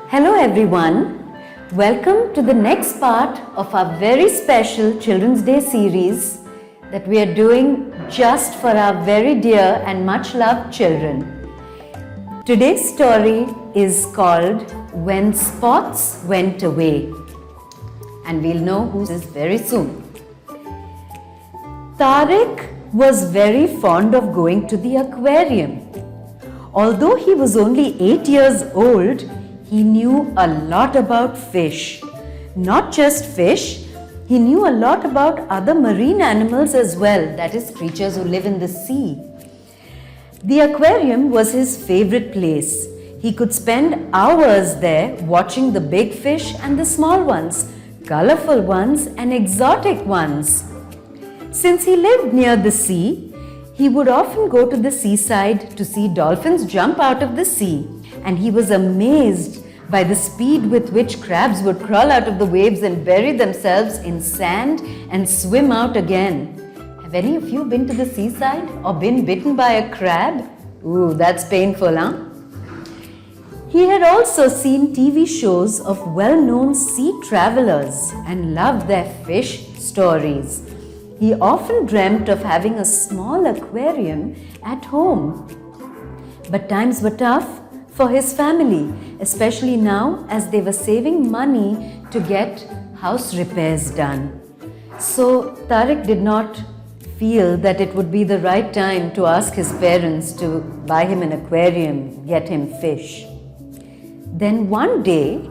Hello everyone, welcome to the next part of our very special Children's Day series that we are doing just for our very dear and much loved children. Today's story is called When Spots Went Away, and we'll know who is very soon. Tariq was very fond of going to the aquarium. Although he was only 8 years old, he knew a lot about fish. Not just fish, he knew a lot about other marine animals as well, that is, creatures who live in the sea. The aquarium was his favorite place. He could spend hours there watching the big fish and the small ones, colorful ones and exotic ones. Since he lived near the sea, he would often go to the seaside to see dolphins jump out of the sea, and he was amazed by the speed with which crabs would crawl out of the waves and bury themselves in sand and swim out again. Have any of you been to the seaside or been bitten by a crab? Ooh, that's painful, huh? He had also seen TV shows of well-known sea travelers and loved their fish stories. He often dreamt of having a small aquarium at home. But times were tough for his family, especially now as they were saving money to get house repairs done. So Tariq did not feel that it would be the right time to ask his parents to buy him an aquarium, get him fish. Then one day,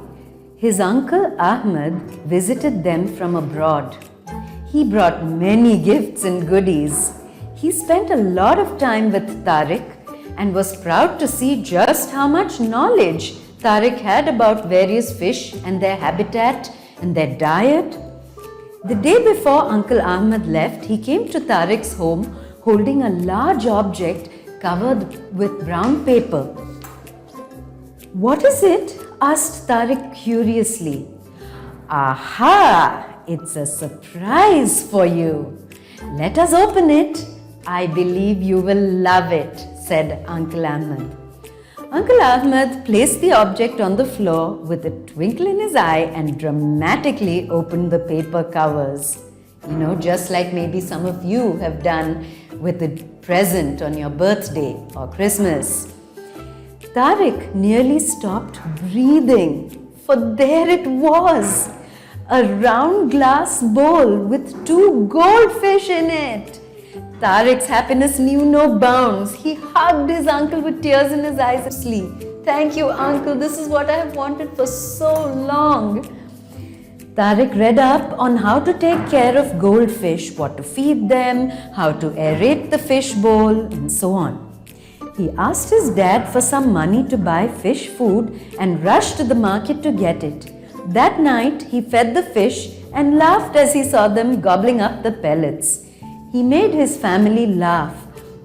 his uncle Ahmed visited them from abroad. He brought many gifts and goodies. He spent a lot of time with Tariq and was proud to see just how much knowledge Tariq had about various fish and their habitat and their diet. The day before Uncle Ahmed left, he came to Tariq's home holding a large object covered with brown paper. "What is it?" asked Tariq curiously. "Aha! It's a surprise for you. Let us open it. I believe you will love it," said Uncle Ahmed. Uncle Ahmed placed the object on the floor with a twinkle in his eye and dramatically opened the paper covers. You know, just like maybe some of you have done with a present on your birthday or Christmas. Tariq nearly stopped breathing, for there it was. A round glass bowl with 2 goldfish in it. Tariq's happiness knew no bounds. He hugged his uncle with tears in his eyes. "Thank you, uncle. This is what I have wanted for so long." Tariq read up on how to take care of goldfish, what to feed them, how to aerate the fish bowl, and so on. He asked his dad for some money to buy fish food and rushed to the market to get it. That night, he fed the fish and laughed as he saw them gobbling up the pellets. He made his family laugh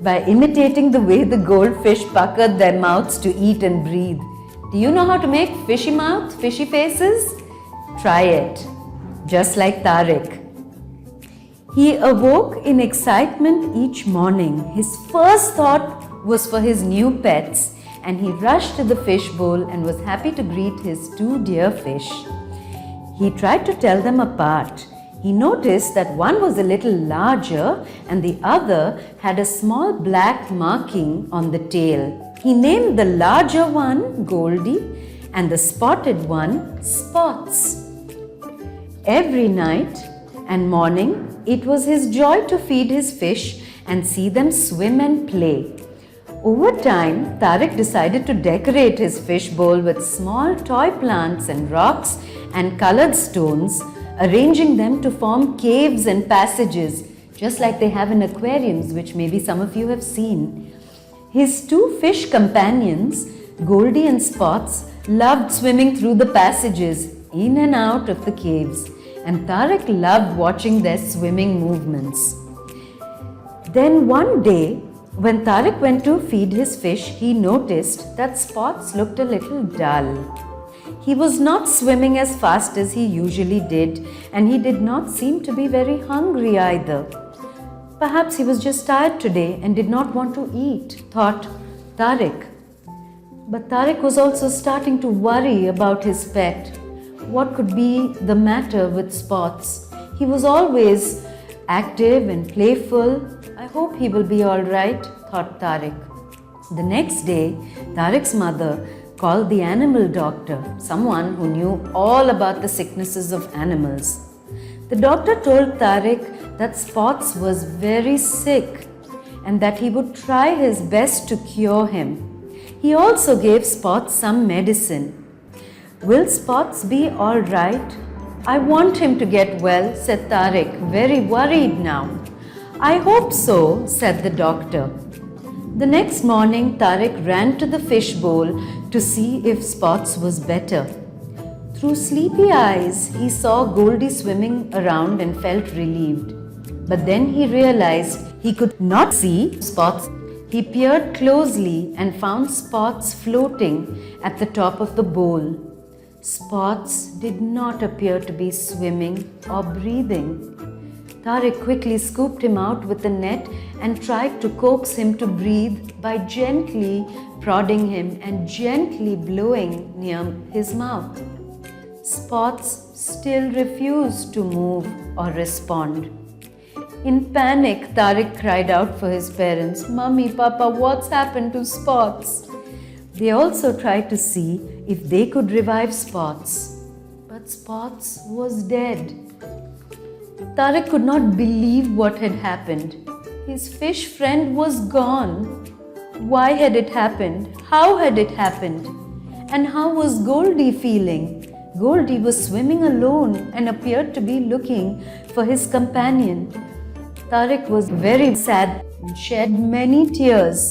by imitating the way the goldfish puckered their mouths to eat and breathe. Do you know how to make fishy mouth, fishy faces? Try it, just like Tariq. He awoke in excitement each morning. His first thought was for his new pets, and he rushed to the fish bowl and was happy to greet his 2 dear fish. He tried to tell them apart. He noticed that one was a little larger and the other had a small black marking on the tail. He named the larger one Goldie and the spotted one Spots. Every night and morning, it was his joy to feed his fish and see them swim and play. Over time, Tariq decided to decorate his fish bowl with small toy plants and rocks and colored stones, arranging them to form caves and passages, just like they have in aquariums, which maybe some of you have seen. His 2 fish companions, Goldie and Spots, loved swimming through the passages, in and out of the caves, and Tariq loved watching their swimming movements. Then one day, when Tariq went to feed his fish, he noticed that Spots looked a little dull. He was not swimming as fast as he usually did, and he did not seem to be very hungry either. Perhaps he was just tired today and did not want to eat, thought Tariq. But Tariq was also starting to worry about his pet. What could be the matter with Spots? He was always active and playful. I hope he will be all right, thought Tariq. The next day, Tariq's mother called the animal doctor, someone who knew all about the sicknesses of animals. The doctor told Tariq that Spots was very sick and that he would try his best to cure him. He also gave Spots some medicine. Will Spots be all right? I want him to get well, said Tariq, very worried now. I hope so, said the doctor. The next morning, Tariq ran to the fish bowl to see if Spots was better. Through sleepy eyes, he saw Goldie swimming around and felt relieved. But then he realized he could not see Spots. He peered closely and found Spots floating at the top of the bowl. Spots did not appear to be swimming or breathing. Tariq quickly scooped him out with a net and tried to coax him to breathe by gently prodding him and gently blowing near his mouth. Spots still refused to move or respond. In panic, Tariq cried out for his parents, "Mummy, Papa, what's happened to Spots?" They also tried to see if they could revive Spots, but Spots was dead. Tariq could not believe what had happened. His fish friend was gone. Why had it happened? How had it happened? And how was Goldie feeling? Goldie was swimming alone and appeared to be looking for his companion. Tariq was very sad and shed many tears.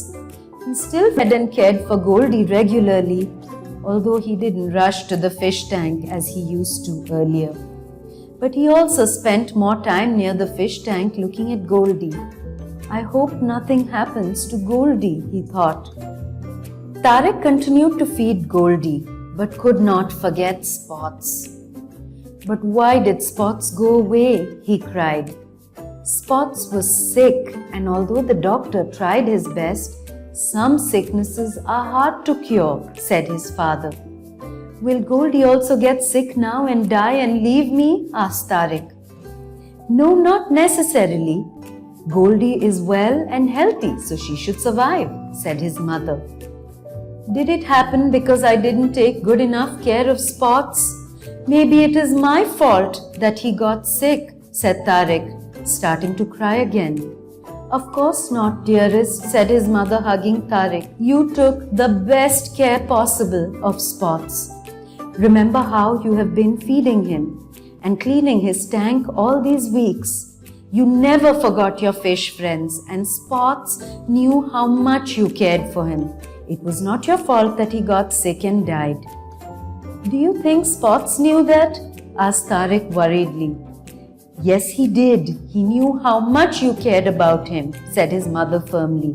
He still fed and cared for Goldie regularly, although he didn't rush to the fish tank as he used to earlier. But he also spent more time near the fish tank looking at Goldie. I hope nothing happens to Goldie, he thought. Tariq continued to feed Goldie, but could not forget Spots. But why did Spots go away? He cried. Spots was sick, and although the doctor tried his best, some sicknesses are hard to cure, said his father. Will Goldie also get sick now and die and leave me? Asked Tariq. No, not necessarily. Goldie is well and healthy, so she should survive, said his mother. Did it happen because I didn't take good enough care of Spots? Maybe it is my fault that he got sick, said Tariq, starting to cry again. Of course not, dearest, said his mother, hugging Tariq. You took the best care possible of Spots. Remember how you have been feeding him and cleaning his tank all these weeks. You never forgot your fish friends, and Spots knew how much you cared for him. It was not your fault that he got sick and died. Do you think Spots knew that? Asked Tariq worriedly. Yes, he did. He knew how much you cared about him, said his mother firmly.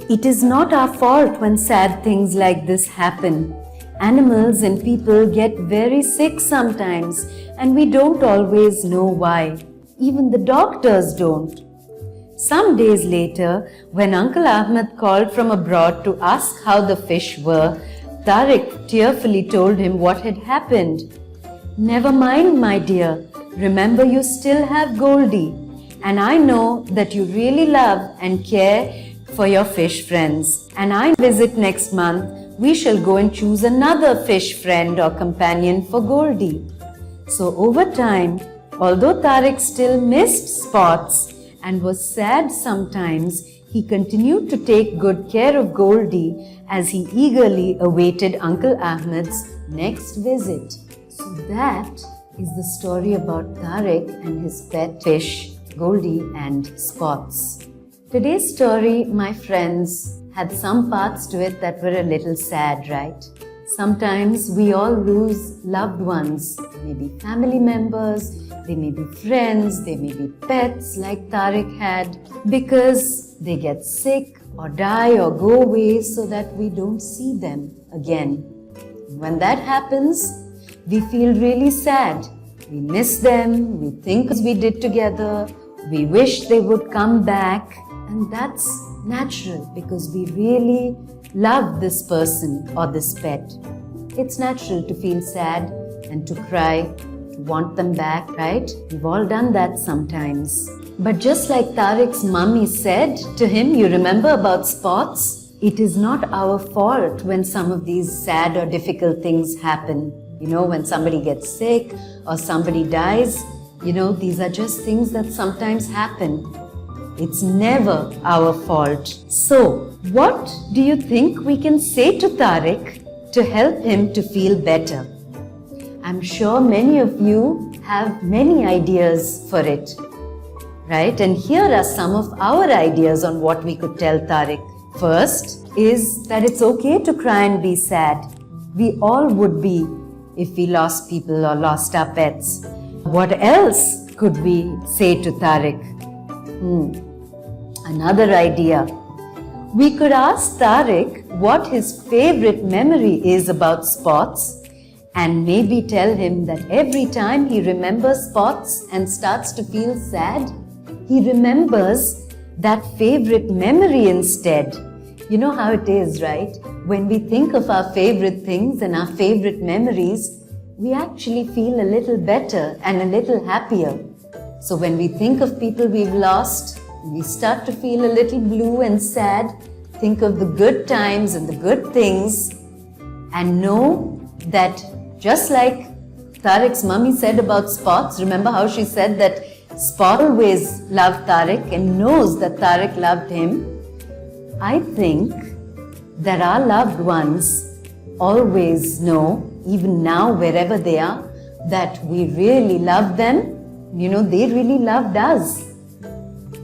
It is not our fault when sad things like this happen. Animals and people get very sick sometimes, and we don't always know why. Even the doctors don't. Some days later, when Uncle Ahmed called from abroad to ask how the fish were, Tariq tearfully told him what had happened. Never mind, my dear. Remember, you still have Goldie, and I know that you really love and care for your fish friends. And I visit next month, we shall go and choose another fish friend or companion for Goldie. So over time, although Tariq still missed Spots and was sad sometimes, he continued to take good care of Goldie as he eagerly awaited Uncle Ahmed's next visit. So that is the story about Tariq and his pet fish, Goldie and Spots. Today's story, my friends, had some parts to it that were a little sad, right? Sometimes we all lose loved ones. They may be family members, they may be friends, they may be pets like Tariq had, because they get sick or die or go away so that we don't see them again. When that happens, we feel really sad. We miss them, we think as we did together, we wish they would come back, and that's natural because we really love this person or this pet. It's natural to feel sad and to cry, to want them back, right? We've all done that sometimes. But just like Tariq's mummy said to him, you remember about spots? It is not our fault when some of these sad or difficult things happen. You know, when somebody gets sick or somebody dies, these are just things that sometimes happen. It's never our fault. So, what do you think we can say to Tariq to help him to feel better? I'm sure many of you have many ideas for it, right? And here are some of our ideas on what we could tell Tariq. First is that it's okay to cry and be sad. We all would be if we lost people or lost our pets. What else could we say to Tariq? Another idea. We could ask Tariq what his favorite memory is about Spots, and maybe tell him that every time he remembers Spots and starts to feel sad, he remembers that favorite memory instead. You know how it is, right? When we think of our favorite things and our favorite memories, we actually feel a little better and a little happier. So when we think of people we've lost, we start to feel a little blue and sad. Think of the good times and the good things, and know that just like Tariq's mummy said about Spots, remember how she said that Spot always loved Tariq and knows that Tariq loved him? I think that our loved ones always know, even now wherever they are, that we really love them. They really loved us.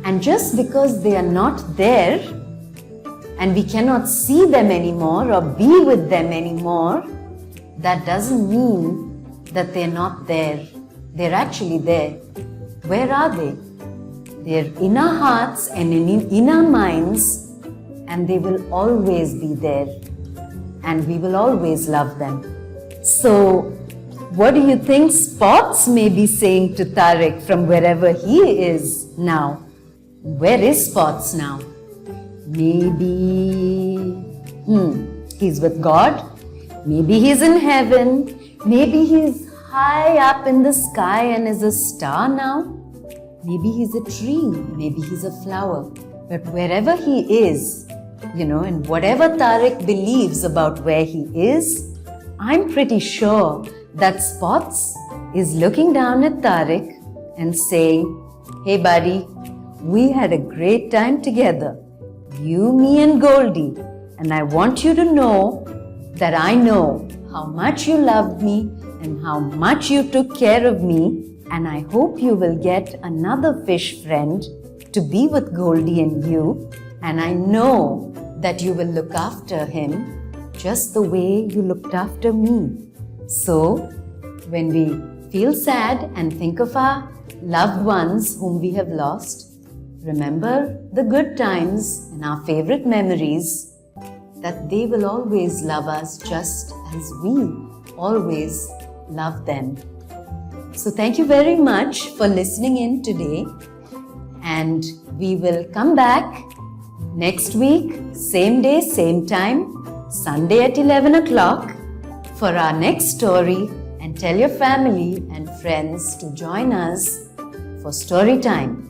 And just because they are not there and we cannot see them anymore or be with them anymore, that doesn't mean that they're not there. They're actually there. Where are they? They're in our hearts and in our minds, and they will always be there. And we will always love them. So, what do you think Spots may be saying to Tariq from wherever he is now? Where is Spots now? Maybe he's with God. Maybe he's in heaven. Maybe he's high up in the sky and is a star now. Maybe he's a tree. Maybe he's a flower. But wherever he is, and whatever Tariq believes about where he is, I'm pretty sure that Spots is looking down at Tariq and saying, hey buddy, we had a great time together. You, me and Goldie. And I want you to know that I know how much you loved me and how much you took care of me. And I hope you will get another fish friend to be with Goldie and you. And I know that you will look after him just the way you looked after me. So, when we feel sad and think of our loved ones whom we have lost, remember the good times and our favorite memories, that they will always love us just as we always love them. So thank you very much for listening in today, and we will come back next week, same day, same time, Sunday at 11 o'clock for our next story, and tell your family and friends to join us for story time.